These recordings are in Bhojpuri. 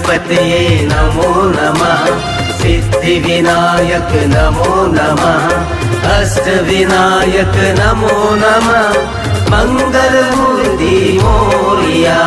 गणपतये नमो नमः। सिद्धिविनायक नमो नमः। अष्टविनायक नमो नमः। मंगलमूर्ति मोरिया।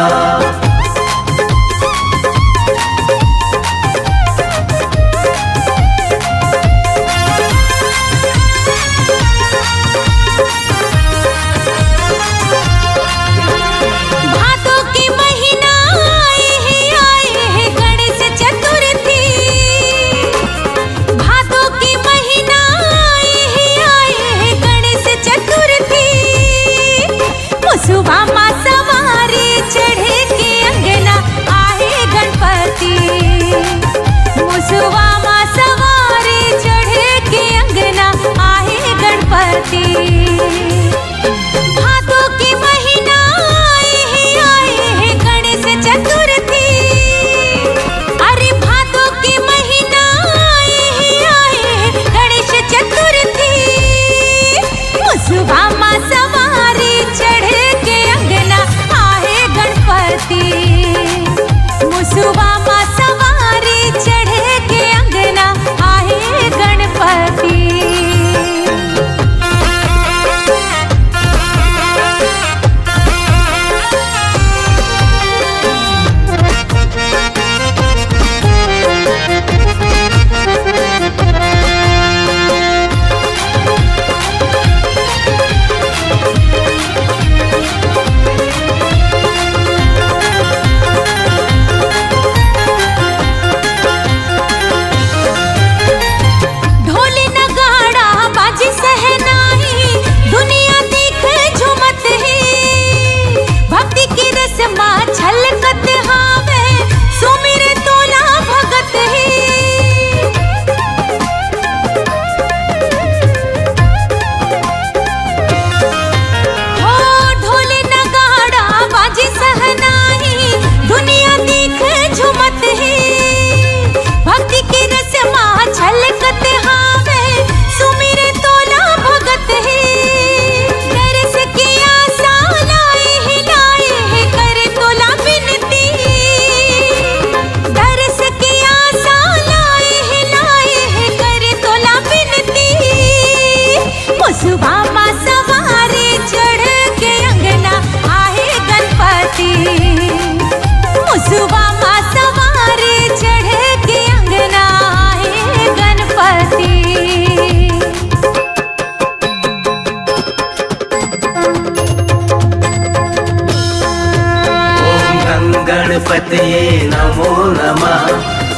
गणपतये नमो नमः।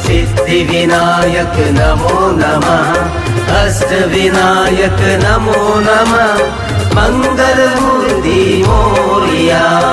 सिद्धिविनायक नमो नमः। अष्टविनायक नमो नमः। मंगलमूर्ति मोरिया।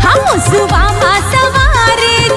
हम सुबह सवारी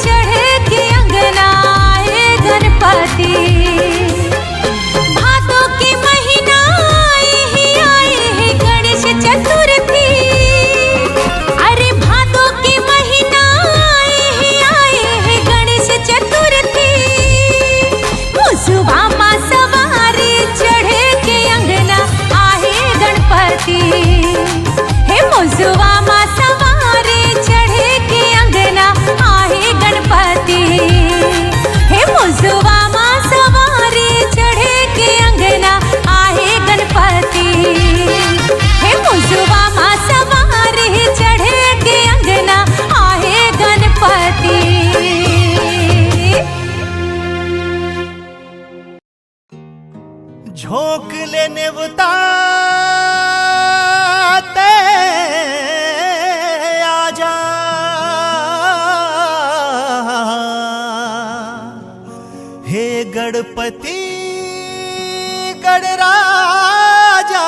गणपती गणराजा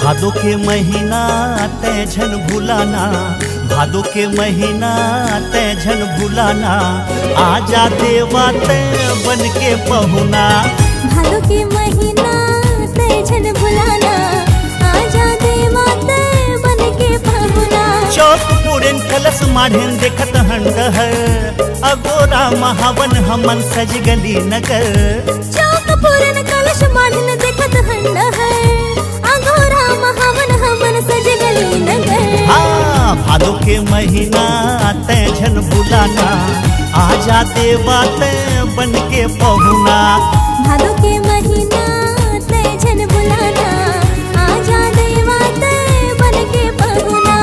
भादो के महीना तय झन भुलाना, भादो के महीना तय झन भुलाना, आजा देवा तय बन के पहुना। भादो के महीना तय झन भुलाना, आजा देवा तय बन के पहुना। चौक पुरेन कलश माढ़ेन देखत हंडहर, अगोरा महावन हमन सज गली नगर। चौक पुरेन कलश माढ़ेन देखत हंडहर, अगोरा महावन हमन सज गली नगर। हाँ, भादो के महीना तय झन भुलाना, आजा देवा तय बन के पहुना। भादो के महीना तय झन भुलाना, आजा देवा तय बन के पहुना।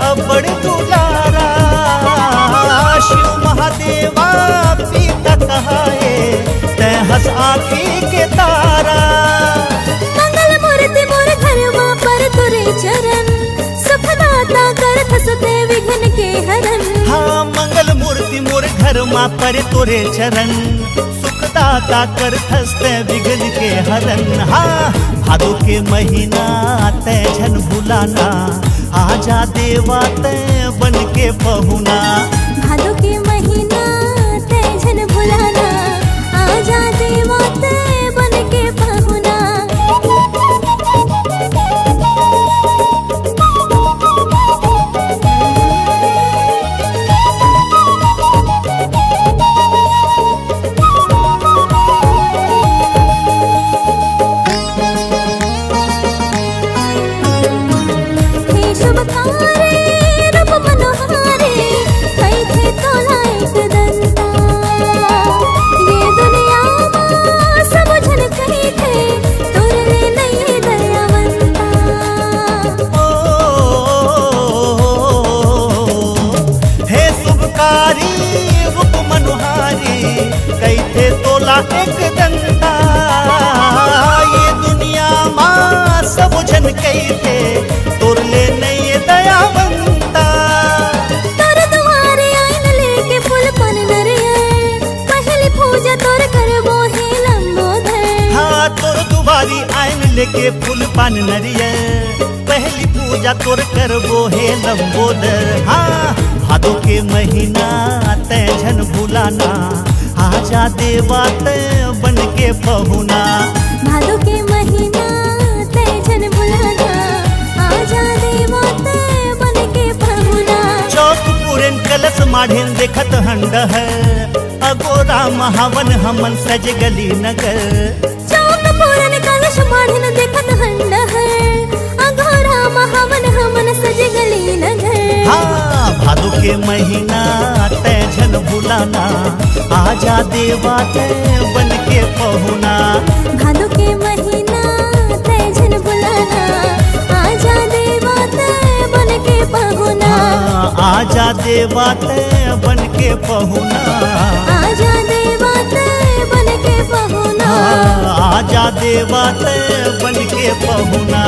अबड़ दुलारा, शिव महादेवा पीता कहाए, तय हस आँखी के तारा। मंगल मूर्ति मोर घरवा पर तुरे चरण, सुखदाता करत सते विघ्न के हरन। हाँ, मंगल मूर्ति मोर घर माँ पर तोरे चरण, सुखदाता करत हस्ते विघ्न के हरन। हाँ, भादो के महीना तय झन भुलाना, आजा देवा तय बन के पहुना। भादो के महीना तय झन भुलाना, आजा देवा तय बन के पहुना। एक दंता ये दुनिया माँ सब जन कही थे, तोर ले नहीं दयावंता। तोर दुआरे आइन लेके फूल पन नरियर, पहली पूजा तोर करबो हे लंबोदर। हाँ, तोर दुआरी आइन लेके फूल पान नरियर, पहली पूजा तोर करबो हे लंबोदर। हाँ, भादो के महीना तय झन भुलाना, आजा देवा तय बन के पहुना। भादो के महीना तय झन भुलाना, आजा देवा तय बन के पहुना। चौक पुरेन कलश माढ़ेन देखत हंडहर, अगोरा महावन हमन सज गली नगर। चौक पुरेन कलश माढ़ेन देखत हंडहर, अगोरा महावन हमन सज गली नगर। हाँ, भादो के महीना तय झन भुलाना, आजा देवा तय बन के पहुना। भादो के महीना तय झन भुलाना, आजा देवा तय बन के पहुना। हाँ, आजा देवा तय बन के पहुना। आजा देवा तय बन के पहुना। हाँ, आजा देवा तय बन के पहुना।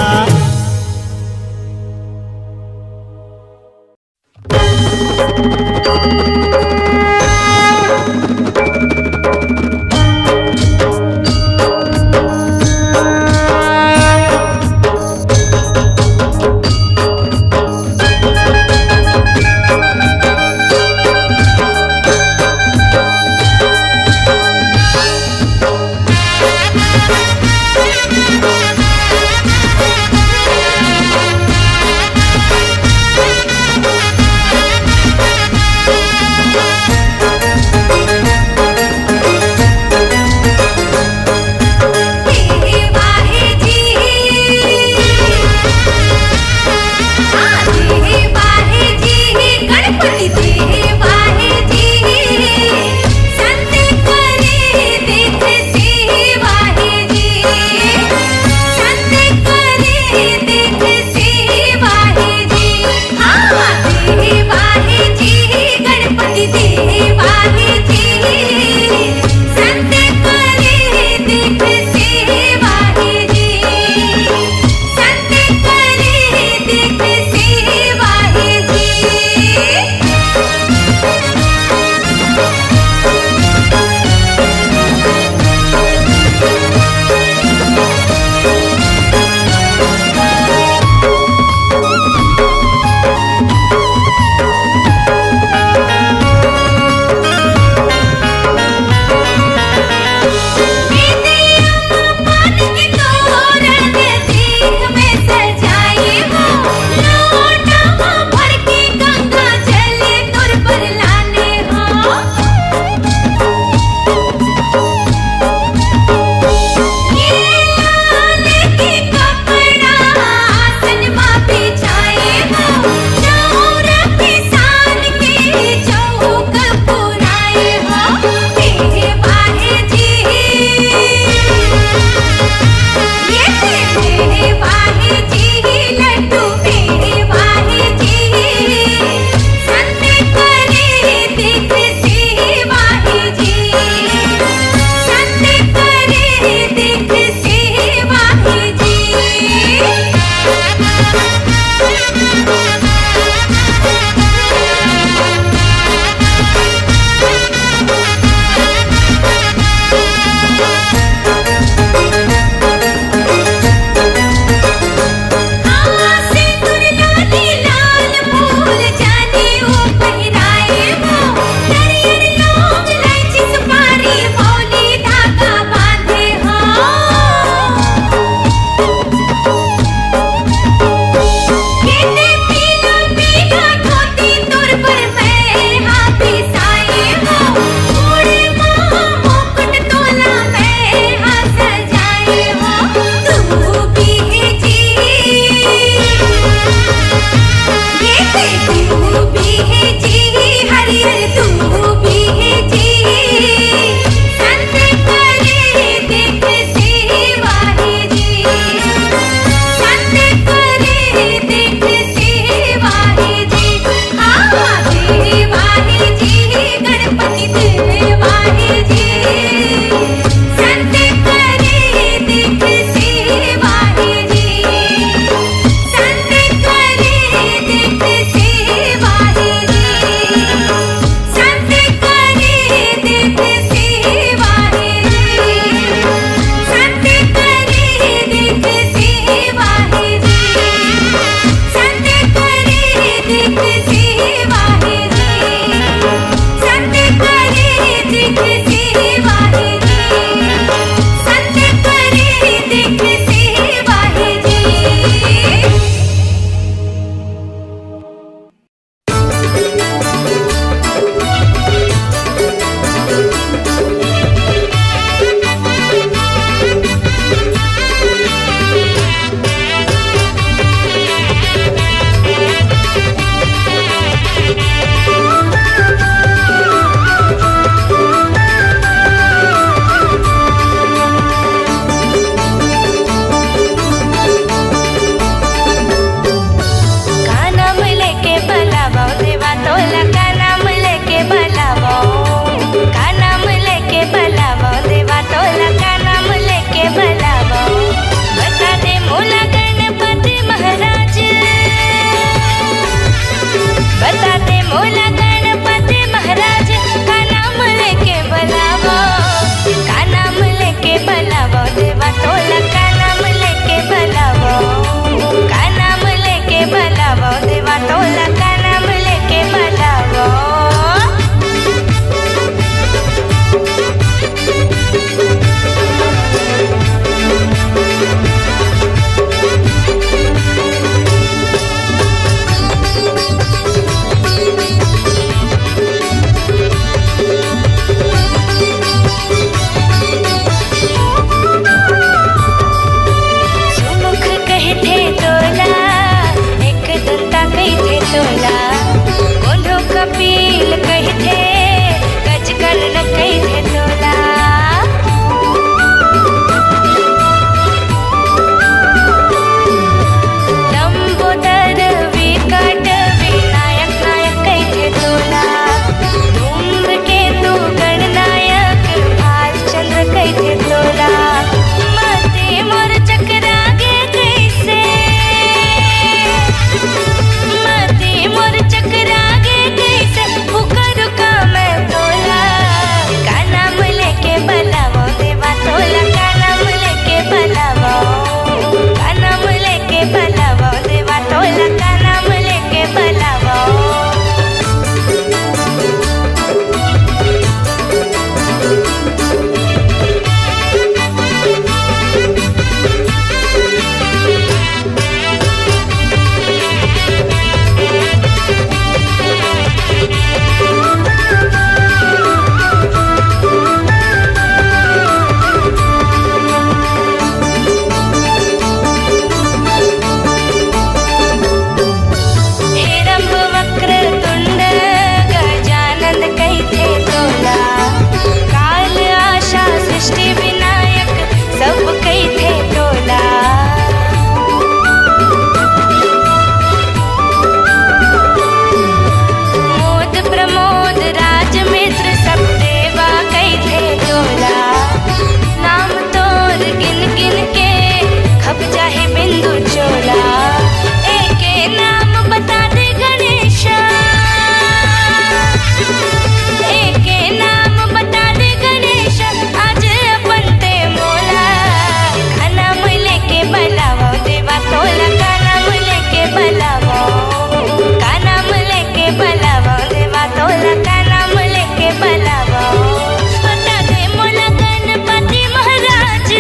बता दे मोला गणपति महाराज,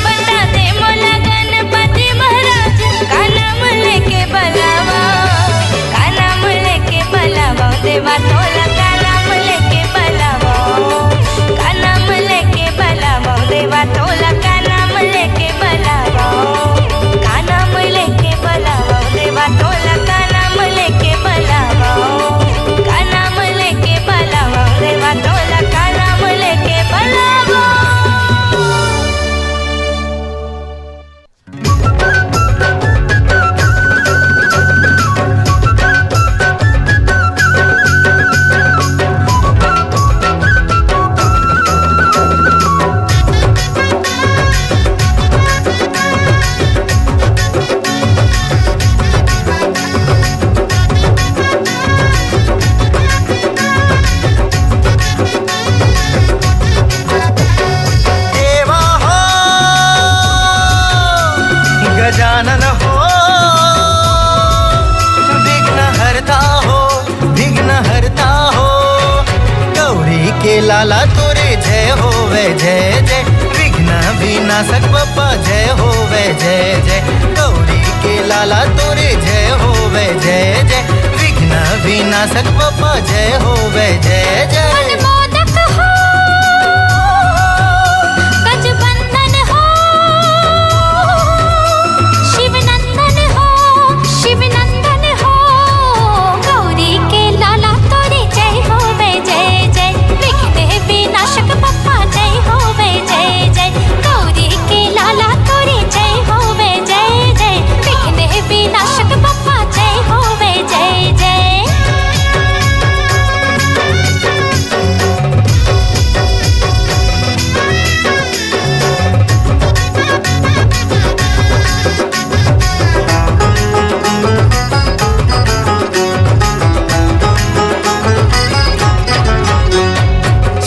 बता दे मोला गणपति महाराज, का नाम लेके बलावा, का नाम लेके बलावा देवा तोला, का नाम लेके बलावा, का नाम लेके बलावा देवा तोला, का नाम लेके बलावा, का नाम लेके बलावा देवा तोला, का नाम लेके बलावा, का नाम लेके बलावा देवा तोला, का नाम लेके बलावा। देवा हो गजानन हो, विघ्न हरता हो, विघ्न हरता हो, गौरी के लाला तोरे जय होवे जय जय, विघ्न विनाशक बप्पा जय होवे जय जय, गौरी के लाला तोरे जय होवे जय जय, विघ्न विनाशक बप्पा जय होवे जय जय। मोदक हो गजबंधन हो, शिवनंदन हो, शिवनंदन हो, गौरी के लाला तोरे जय होवे जय जय, विघ्न विनाशक बप्पा जय होवे जय जय, गौरी के लाला तोरे जय होवे जय जय, विघ्न विनाशक बप्पा जय होवे जय जय।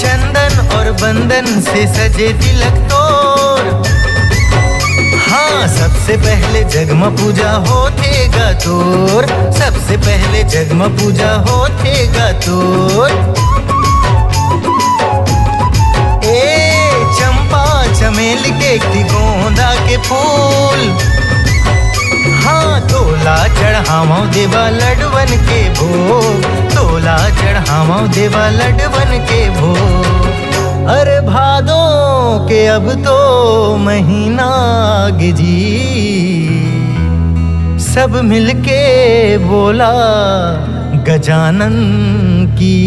चंदन और बंदन से सजे तिलक तोर, हाँ सबसे पहले जगम पूजा होतेगा तोर, सबसे पहले जगम पूजा होतेगा तोर। ए चंपा चमेली के गोंदा के फूल, हाँ तोला चढ़ावो देवा लडवन के भोग, तोला चढ़ावो देवा लडवन के भोग। अरे भादो के अब तो महीना गिजी, सब मिलके बोला गजानन की।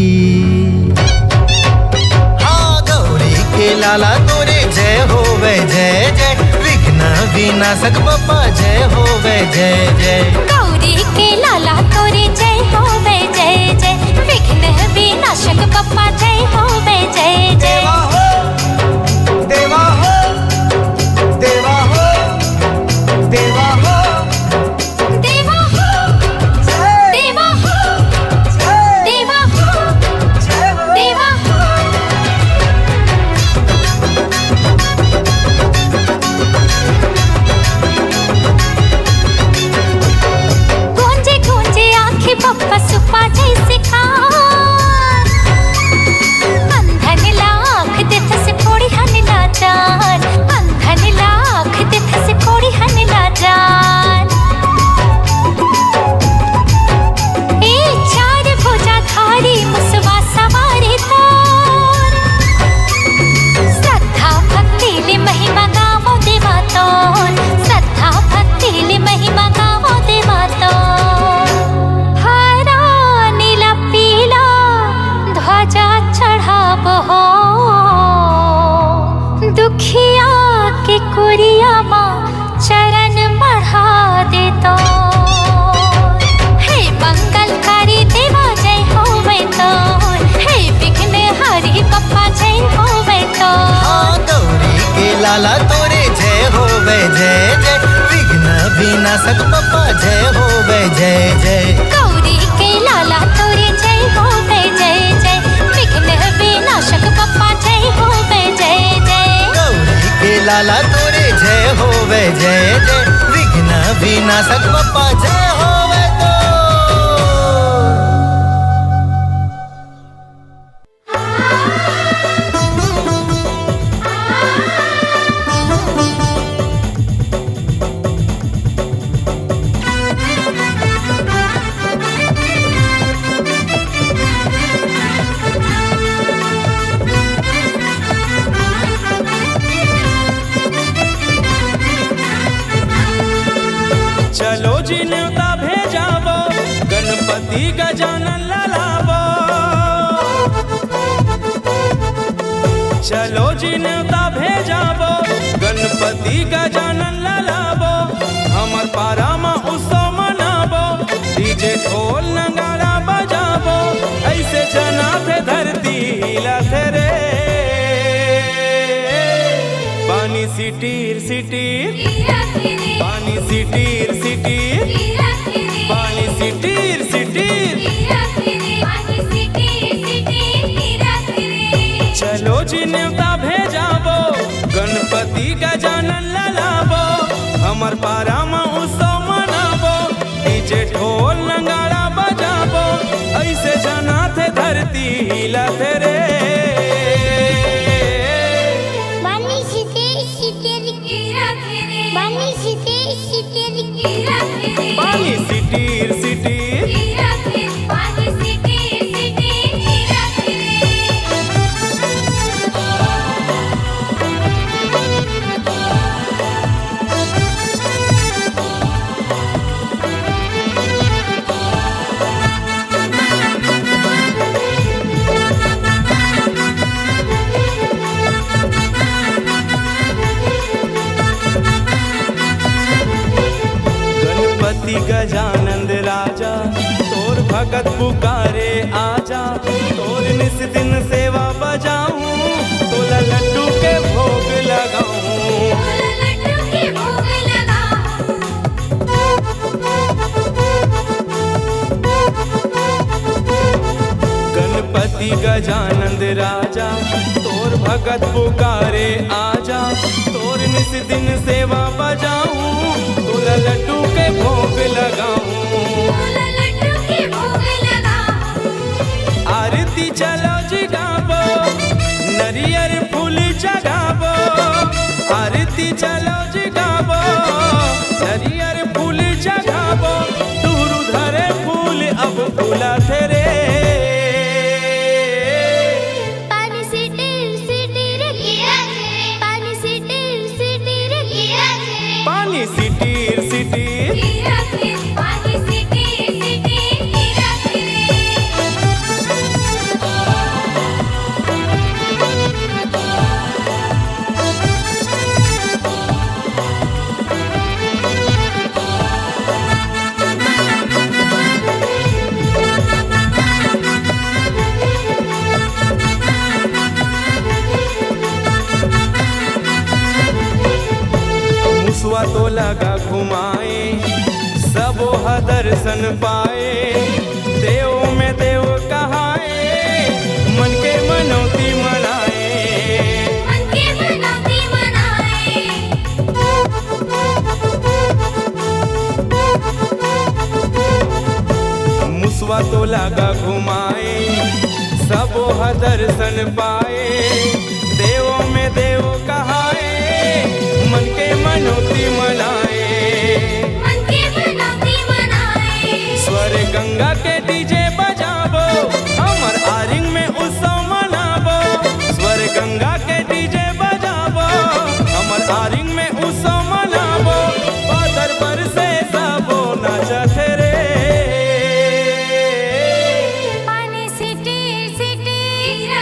हाँ गौरी के लाला तोरे जय होवे जय जय, विघ्न विनाशक बप्पा जय होवे जय जय। गौरी के लाला तोरे जय होवे जय जय, विघ्न विनाशक बप्पा जय होवे जय जय। देवा हो, देवा हो, देवा हो, देवा हो, देवा हो, देवा हो, देवा हो। गूंजे गूंजे आंखें बप्पा सुप्पा जैसे खान, अंधन लाख देथ से फोड़ी हन लाचार, अंधन लाख देथ से फोड़ी हन लाचार। ए चार भुजा धारी मुसवा सवारी तोर, श्रद्धा भक्ति ले महिमा गावो देवा तोर, श्रद्धा भक्ति ले महिमा गावो देवा तोर। हरा नीला पीला ध्वजा चढ़ाबो हो, दुखिया के कुरिया माँ चरण बढ़ा दे तो। हे मंगलकारी देवा जय होवे तो, हे विघ्न हरि बप्पा जय होवे तो। हाँ गौरी के लाला तोरे जय होवे जय जय, विघ्न विनाशक बप्पा जय होवे जय जय। गौरी के लाला तोरे जय होवे जय जय, विघ्न विनाशक बप्पा जय होवे जय जय। गौरी के लाला तोरे जय होवे जय जय, विघ्न विनाशक बप्पा जय होवे तो। जी न्योता भेजावो गणपति गजानन ललावो चलो जी न्योता भेजावो गणपति गजानन ललावो हमर पारा में उत्सव मनावो डीजे ढोल नगाड़ा बजावो ऐसे जना थे धरती हिलत रे पानी सिटीर सिटीर पानी सिटीर सिटीर पानी सिटीर सिटीर चलो जी न्योता भेजावो गणपति गजानन ललावो हमर पारा में उत्सव मनावो डीजे ढोल नगाड़ा बजावो ऐसे जना थे धरती हिलत रे पानी सिटीर सिटीर गजानंद राजा तोर भगत पुकारे आजा तोर निस दिन सेवा बजाऊं तोला लड्डू के भोग लगाऊं गणपति गजानंद राजा तोर भगत पुकारे आजा तोर निस दिन सेवा बजाऊं तोला लड्डू के भोग लगाऊं आरती चलो जगावो नरियर फूल जगावो आरती चलो जगावो नरियर फूल जगावो दूर धरे फूल अब फूला तेरे पानी सिटीर सिटीर मुसवा तो लगा घुमाए सबो दर्शन पाए देव में देव कहाए मन के मनौती मनाए मुसवा तो लगा घुमाए सबो दर्शन पाए देव में देव कहाए मन के मनौती मनाए स्वर गंगा के डीजे बजावो हमर आरिंग में उत्सव मनावो स्वर गंगा के डीजे बजावो हमर आरिंग में उत्सव मनावो बादर पर से सबो नाचत रे पानी सिटीर सिटीर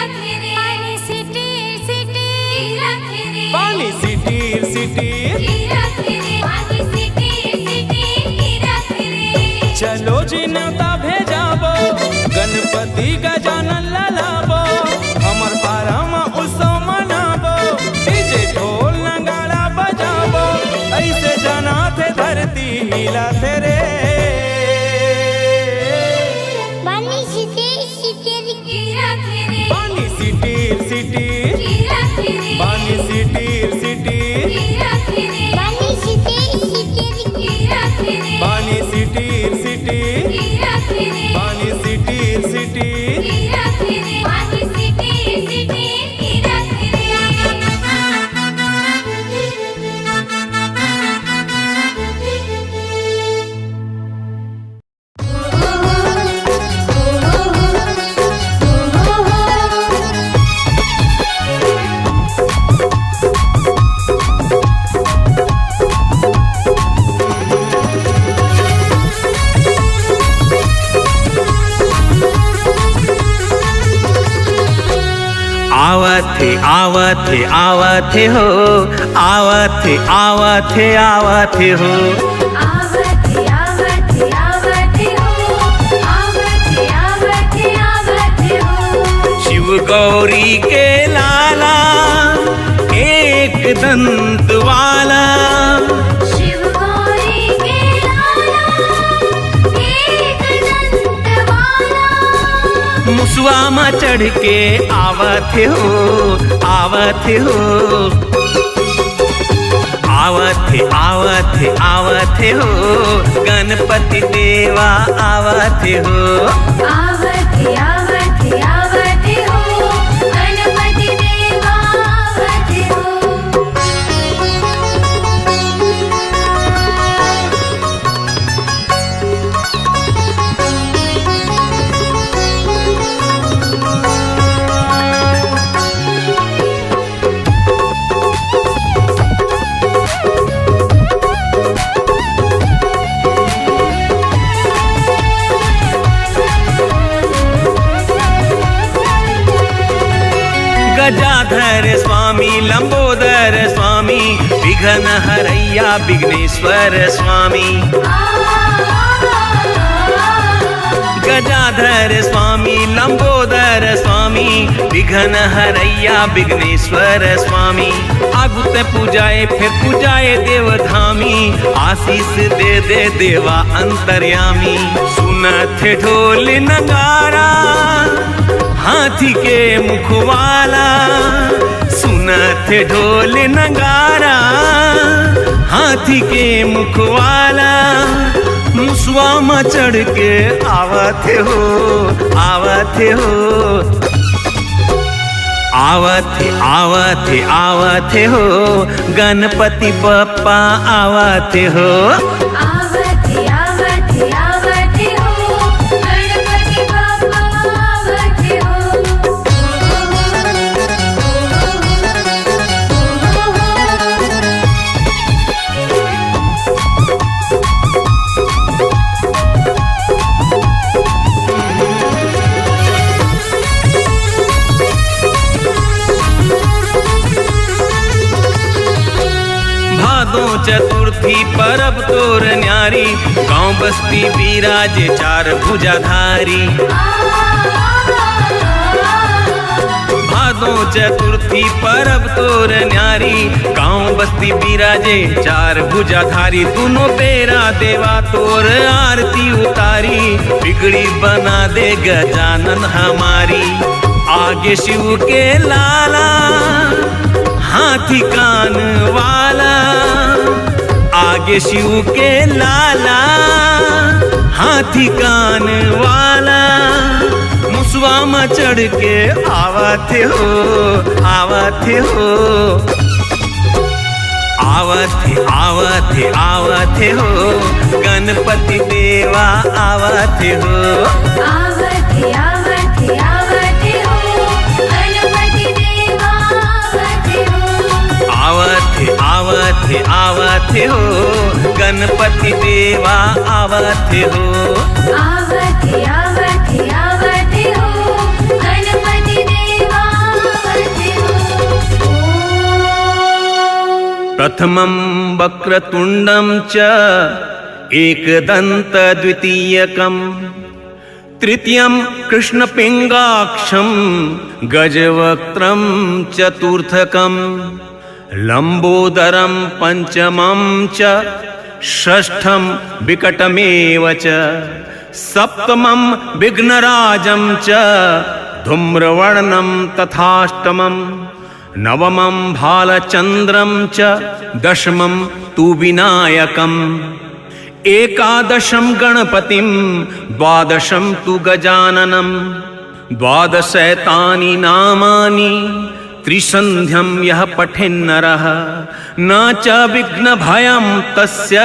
पानी सिटीर सिटीर चलो जी न्योता भेजावो गणपति गजानन ललावो हमर पारा में उत्सव मनावो डीजे ढोल नगाड़ा बजावो ऐसे जना थे धरती हिला रे पानी सिटीर सिटीर पानी सिटीर सिटीर पानी सिटीर सिटीर पानी सिटीर सिटीर पानी सिटीर सिटीर आवथे आवथे आवथे हो, आवथे आवथे आवथे हो। आवते आवते आवते हो, आवते आवते आवते हो। शिव गौरी के लाला एक दंत वाला, शिव गौरी के लाला एक दंत वाला। मुसवा में चढ़ के आवथे हो, आवथे हो। आवथे आवथे आवथे हो, गणपति देवा आवथे हो। आवते आवते आवते हो, गणपति देवा आवते हो। गजाधर स्वामी लंबोदर स्वामी, विघ्न हरैया विघ्नेश्वर स्वामी। गजाधर स्वामी लंबोदर स्वामी, विघ्न हरैया विघ्नेश्वर स्वामी। आगुत पूजाए फिर पूजाए देवधामी, आशीष दे दे देवा अंतर्यामी। सुनत ढोल नगारा हाथी के मुख वाला, सुनत ढोल नगारा हाथी के मुख वाला। मुसवा में चढ़ के आवथे हो, आवथे हो। आवथे आवथे आवथे हो, गणपति बप्पा आवथे हो। आवते आवते आवते हो, गणपति बाप्पा आवते हो। भादो चतुर्थी परब तोर न्यारी, गांव बस्ती बिराजे चार भुजाधारी। भादो चतुर्थी परब तोर न्यारी, गांव बस्ती बिराजे चार भुजाधारी। दोनों बेरा देवा तोर आरती उतारी, बिगड़ी बना दे गजानन हमारी। आगे शिव के लाला हाथी कान वाला, आगे शिव के लाला हाथी कान वाला। मुसवा में चढ़ के आवथे हो, आवथे हो। आवथे आवथे आवथे हो, गणपति देवा आवथे हो। आवते आवते आवते हो, गणपति देवा आवते हो। आवथे आवथे आवथे हो, गणपति देवा आवथे हो। आवते आवते आवते हो, गणपति देवा आवते हो। प्रथमं वक्रतुण्डं च एकदन्त द्वितीयकम्, तृतीयं कृष्णपिङ्गाक्षं गजवक्त्रं चतुर्थकम्, लंबोदरं पंचमं च षष्ठं विकटमेव च, सप्तमं विघ्नराजं च धूम्रवर्णं तथाष्टमं, नवमं भालचन्द्रं च दशमं तु विनायकम्, एकादशं गणपतिं द्वादशं तु गजाननं, द्वादशैतानि नामानि त्रिसन्ध्यं यः पठेन्नरः न च विघ्नभयं तस्य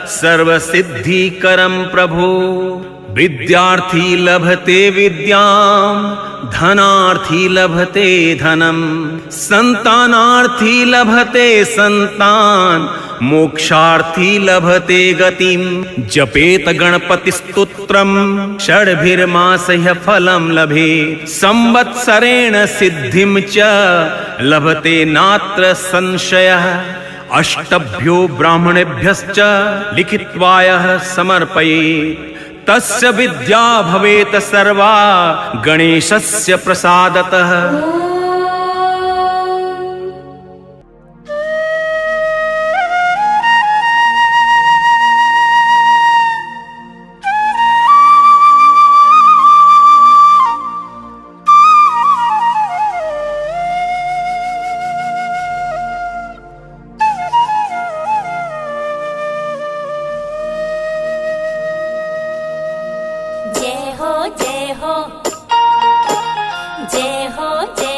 सर्वसिद्धिकरं प्रभो। विद्यार्थी लभते विद्यां, धनार्थी लभते धनं, संतानार्थी लभते संतान, मोक्षार्थी लभते गतिम जपेत गणपतिस्तोत्रम षड्भिर्मासह्य फलम लभेत संवत्सरेण सिद्धिम च लभते नात्र संशयः अष्टभ्यो ब्राह्मणेभ्यश्च लिखित्वायः समर्पयेत् तस्य विद्या भवेत सर्वा गणेशस्य प्रसादतः। जय हो जय हो जय हो जय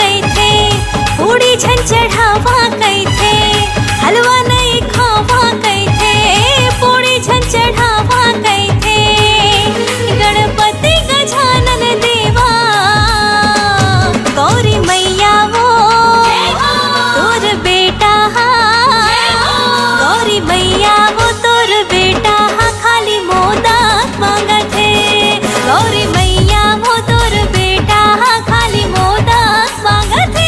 कैथे पूड़ी छन चढ़ावा कैथे हलवा नहीं खावा कैथे पूड़ी छन चढ़ावा कैथे गणपति गजानन देवा गौरी मैया वो तोर बेटा गौरी मैया वो तोर बेटा खाली मोदक मांगत है गौरी मैया वो तोर बेटा खाली मोदक मांगत है।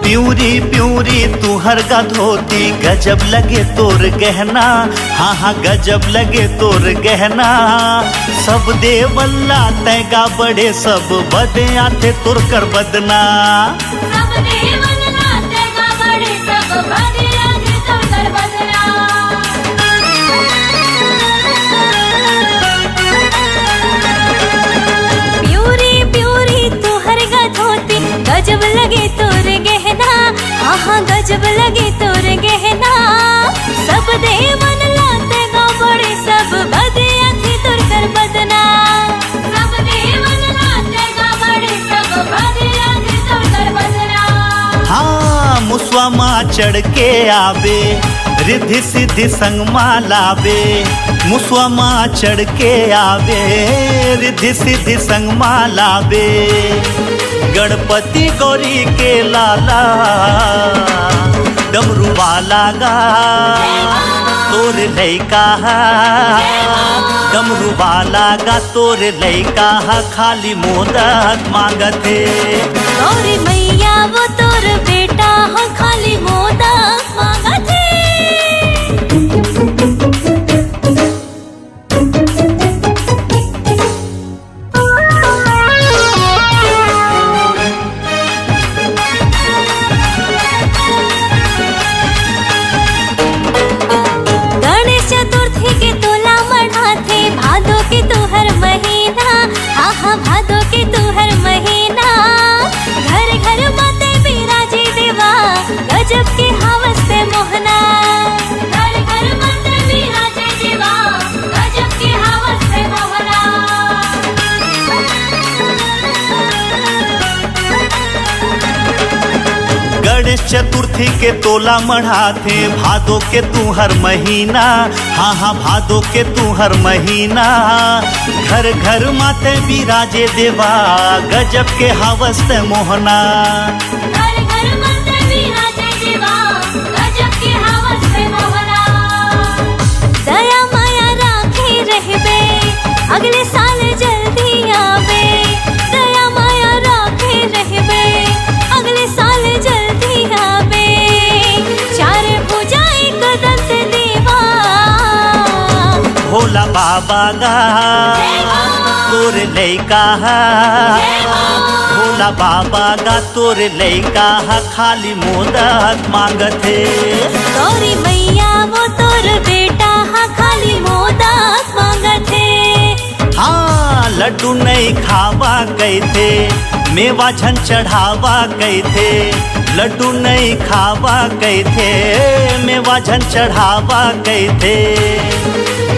प्यूरी प्यूरी तुहर का धोती गजब लगे तोर गहना हाँ हाँ गजब लगे तोर गहना सब देवल्ला तैगा बड़े सब बदे आते तुर कर बदना सब देवन नाते का बड़े सब बदे आगे तो कर बदना प्यूरी प्यूरी तुहर का धोती गजब लगे तोर गहना हाँ हाँ गजब लगे तोर गहना सब देवन लाते का बड़े सब बदे आगे तुर कर बदना सब देवन लाते का बड़े सब बदे आगे तुर कर बदना। हाँ मुसवा माँ चढ़ के आवे रिद्धि सिद्धि संग माँ लावे मुसवा माँ चढ़ के आवे रिद्धि सिद्धि संग माँ लावे गणपति गौरी के लाला डमरू वाला गा तोर लैका डमरू वाला गा तोर लैका खाली मोदक मांगते गौरी मैया वो तोर बेटा हाँ खाली मोदक मांगत है। गणेश चतुर्थी के तोला मढ़ाथे भादो के तुहर महीना हाँ हाँ भादो के तुहर महीना घर घर माते बिराजे देवा गजब के हवस पे मोहना घर घर माते बिराजे देवा गजब के हवस पे मोहना। गणेश चतुर्थी के तोला मढ़ाथे भादो के तू हर महीना हाँ हाँ भादो के तू हर महीना घर घर माते बिराजे देवा गजब के हवस ते मोहना घर घर माते बिराजे देवा गजब के हवस पे मोहना। दया माया राखे रहबे अगले साल जल्दी आवे दया माया राखे रहबे अगले साल जल्दी आवे चार भुजा एक दंत देवा भोला बाबा गा तोर लैका भोला बाबा गा तोर लैका खाली मोदक मांगथे गौरी मैया वो तोर बेटा हाँ खाली मोदक मांगत है। हाँ लड्डू नहीं खावा कैथे मेवा झन चढ़ावा कैथे लड्डू नहीं खावा कैथे मेवा झन चढ़ावा कैथे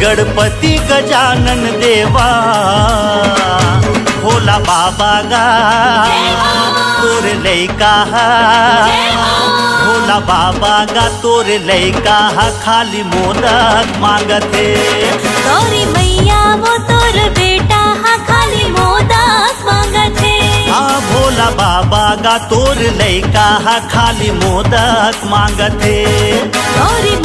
गणपति गजानन देवा भोला बाबा गा तोर लैका भोला बाबा गा तोर लैका खाली मोदक मांगथे गौरी मैया वो तोर बेटा हाँ खाली मोदक मांगत है। हाँ भोला बाबा गा तोर लैका खाली मोदक मांगथे गौरी